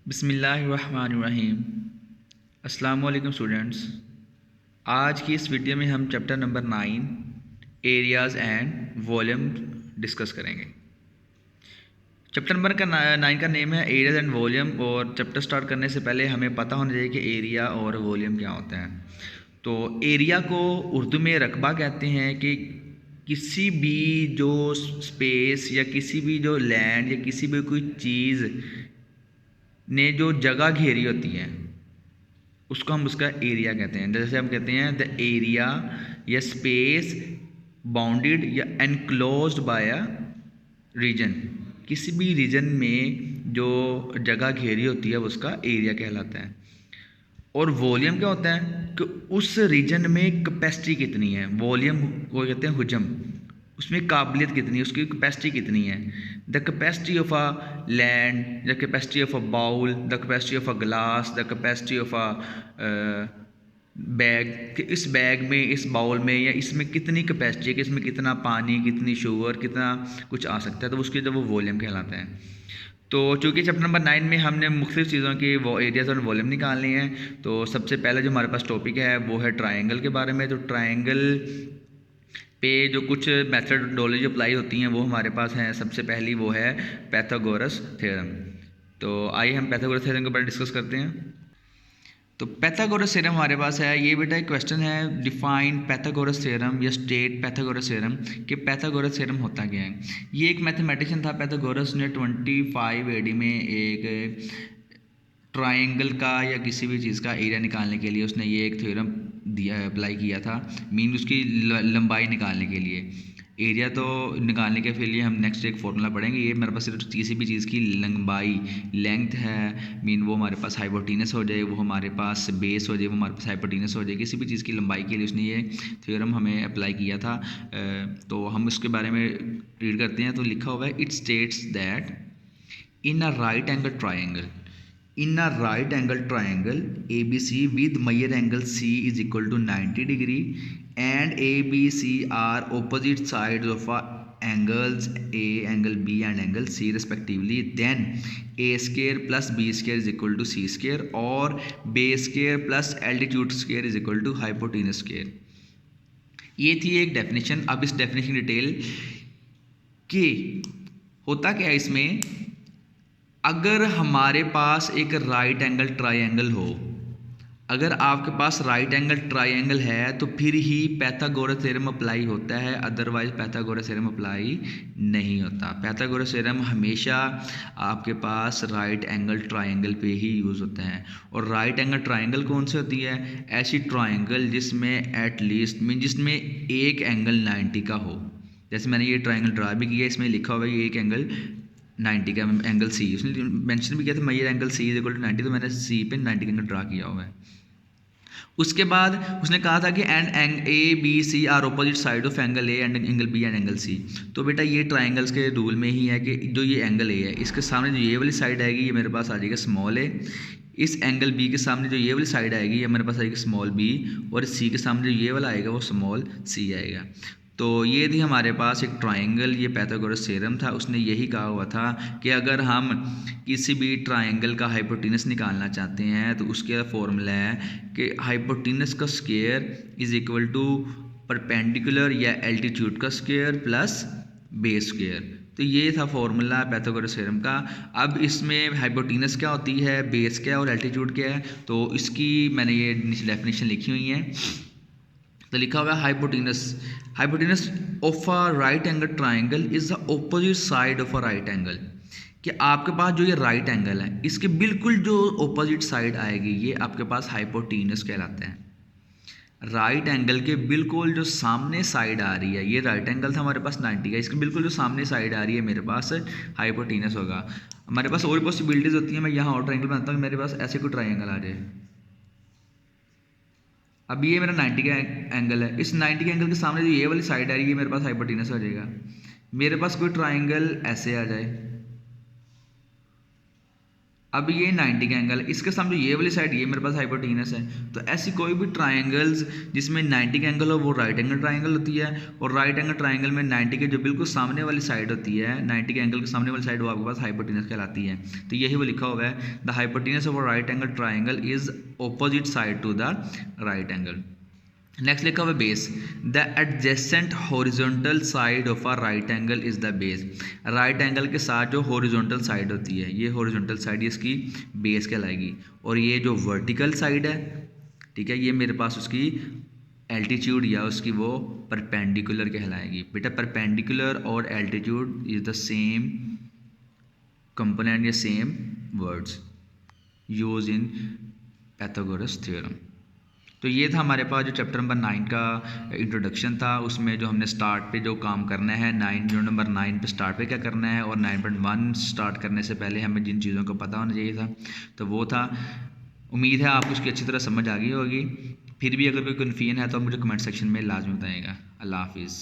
बिस्मिल्लाहिर्रहमानिर्रहीम। अस्सलाम वालेकुम स्टूडेंट्स। आज की इस वीडियो में हम chapter number 9 areas and volume discuss करेंगे। चैप्टर नंबर 9 का नेम है एरियाज़ एंड वॉल्यूम। और चैप्टर स्टार्ट करने से पहले हमें पता होना चाहिए कि एरिया और वॉल्यूम क्या होता है। तो एरिया को उर्दू में रकबा कहते हैं कि किसी भी जो स्पेस या किसी भी जो लैंड या किसी भी कोई चीज़ ने जो जगह घेरी होती है उसको हम उसका एरिया कहते हैं। जैसे हम कहते हैं द एरिया या स्पेस बाउंडेड या एनक्लोज्ड बाय अ रीजन। किसी भी रीजन में जो जगह घेरी होती है उसका एरिया कहलाता है। और वॉल्यूम क्या होता है कि उस रीजन में कैपेसिटी कितनी है। वॉल्यूम को कहते हैं हुजम, उसमें काबिलियत कितनी है, उसकी कैपेसिटी कितनी है। The capacity of a land, the capacity of a bowl, the capacity of a glass, the capacity of a bag, कि इस बैग में, इस बाउल में या इसमें कितनी कैपेसिटी है, कि इसमें कितना पानी, कितनी शुगर, कितना कुछ आ सकता है। तो उसके जब वो वॉल्यूम कहलाता है। तो चूँकि चैप्टर नंबर 9 में हमने मुख्तलिफ चीज़ों की वो एरियाज़ और वॉल्यूम निकालनी है, तो सबसे पहले जो हमारे पास टॉपिक है वो है ट्रायंगल के बारे में। तो ट्रायंगल पे जो कुछ मेथडोलॉजी अप्लाई होती हैं वो हमारे पास हैं। सबसे पहली वो है पैथागोरस थ्योरम। तो आइए हम पैथागोरस थ्योरम के बारे में डिस्कस करते हैं। तो पैथागोरस थ्योरम हमारे पास है। ये बेटा एक क्वेश्चन है, डिफाइन पैथागोरस थ्योरम या स्टेट पैथागोरस थ्योरम, कि पैथागोरस थ्योरम होता क्या है। ये एक मैथमेटिशियन था पैथागोरस ने 25 AD में एक ट्रायंगल का या किसी भी चीज़ का एरिया निकालने के लिए उसने ये एक थ्योरम दिया, अप्लाई किया था। मीन उसकी लंबाई निकालने के लिए। एरिया तो निकालने के फिर लिए हम नेक्स्ट एक फॉर्मूला पढ़ेंगे। ये मेरे पास सिर्फ किसी भी चीज़ की लंबाई, लेंथ है, मीन वो हमारे पास हाइपोटेनस हो जाए, वो हमारे पास बेस हो जाए, वो हमारे पास हाइपोटेनस हो जाए, किसी भी चीज़ की लंबाई के लिए उसने ये थ्योरम हमें अप्लाई किया था। तो हम उसके बारे में रीड करते हैं। तो लिखा हुआ है, it states that in a right angle triangle, in a right angle triangle ABC with major angle C is equal to 90 degree and ABC are opposite sides of angles A, angle B and angle C respectively, then A square plus B square is equal to C square or base square plus altitude square is equal to hypotenuse square। ये थी एक definition. अब इस definition detail कि होता क्या है इसमें, अगर हमारे पास एक राइट एंगल ट्रायंगल हो, अगर आपके पास राइट एंगल ट्रायंगल है तो फिर ही पैथागोरस थ्योरम अप्लाई होता है, अदरवाइज पैथागोरस थ्योरम अप्लाई नहीं होता। पैथागोरस थ्योरम हमेशा आपके पास राइट एंगल ट्रायंगल पे ही यूज़ होता है। और राइट एंगल ट्रायंगल कौन सी होती है? ऐसी ट्रायंगल जिसमें एटलीस्ट मीन जिसमें एक एंगल 90 का हो। जैसे मैंने ये ट्रायंगल ड्रा भी किया, इसमें लिखा हुआ है ये एक एंगल 90 का एंगल सी, उसने मेंशन भी किया था major angle C is equal to 90, तो मैंने सी पे 90 का एंगल ड्रा किया हुआ है। उसके बाद उसने कहा था कि and A B C are opposite side of angle A and angle B and angle C. तो बेटा ये ट्राइंगल्स के रूल में ही है कि जो ये एंगल ए है इसके सामने जो ये वाली साइड आएगी ये मेरे पास आ जाएगा स्मॉल ए, इस एंगल बी के सामने जो ये वाली साइड आएगी ये मेरे पास आएगी स्मॉल बी, और सी के सामने जो ये वाला आएगा वो स्मॉल सी आएगा। तो ये थी हमारे पास एक ट्रायंगल, ये पैथागोरस थ्योरम था। उसने यही कहा हुआ था कि अगर हम किसी भी ट्रायंगल का हाइपोटेनस निकालना चाहते हैं तो उसके फॉर्मूला है कि हाइपोटेनस का square is equal to perpendicular या एल्टीट्यूड का स्क्वायर प्लस बेस स्क्वायर। तो ये था फॉर्मूला पैथागोरस थ्योरम का। अब इसमें हाइपोटेनस क्या होती है, बेस क्या है और एल्टीट्यूड क्या है, तो इसकी मैंने ये डेफिनेशन लिखी हुई है। तो लिखा हुआ है hypotenuse of a right angle triangle is the opposite side of a right angle. कि आपके पास जो ये राइट एंगल है इसके बिल्कुल जो ऑपोजिट साइड आएगी ये आपके पास हाइपोटेनस कहलाते हैं। राइट एंगल के बिल्कुल जो सामने साइड आ रही है, ये राइट एंगल था हमारे पास 90 का, इसके बिल्कुल जो सामने साइड आ रही है मेरे पास हाइपोटेनस होगा। हमारे पास और पॉसिबिलिटीज़ होती हैं। मैं यहाँ और ट्रायंगल बनाता हूँ, मेरे पास ऐसे कोई ट्रायंगल आ जाए। अब ये मेरा 90 का एंगल है, इस 90 के एंगल के सामने जो ये वाली साइड आ रही है मेरे पास हाइपोटेनस हो जाएगा। मेरे पास कोई ट्रायंगल ऐसे आ जाए, अब ये 90 का एंगल है, इसके सामने ये वाली साइड ये मेरे पास हाइपोटेनस है, तो ऐसी कोई भी ट्राइंगल्स जिसमें 90 का एंगल हो वो राइट एंगल ट्राइंगल होती है, और राइट एंगल ट्राइंगल में 90 के जो बिल्कुल सामने वाली साइड होती है, 90 के एंगल के सामने वाली साइड वो आपके पास हाइपोटेनस कहलाती है। तो यही वो लिखा हुआ है, the hypotenuse of a right angle triangle is opposite side to the right angle. Next लिखा हुआ base, the adjacent horizontal side of a right angle is the base. Right angle के साथ जो हॉरिजॉन्टल साइड होती है, ये horizontal side इसकी base कहलाएगी, और ये जो वर्टिकल साइड है, ठीक है, ये मेरे पास उसकी एल्टीट्यूड या उसकी वो परपेंडिकुलर कहलाएगी। बेटा परपेंडिकुलर और altitude is the same component या same words use in Pythagoras theorem. तो ये था हमारे पास जो चैप्टर नंबर 9 का इंट्रोडक्शन था, उसमें जो हमने स्टार्ट पे जो काम करना है, जो नंबर 9 पे स्टार्ट पे क्या करना है, और 9.1 स्टार्ट करने से पहले हमें जिन चीज़ों का पता होना चाहिए था तो वो था। उम्मीद है आपको उसकी अच्छी तरह समझ आ गई होगी। फिर भी अगर कोई कन्फ्यूजन है तो मुझे कमेंट सेक्शन में लाजमी बताइएगा। अल्लाह हाफिज़।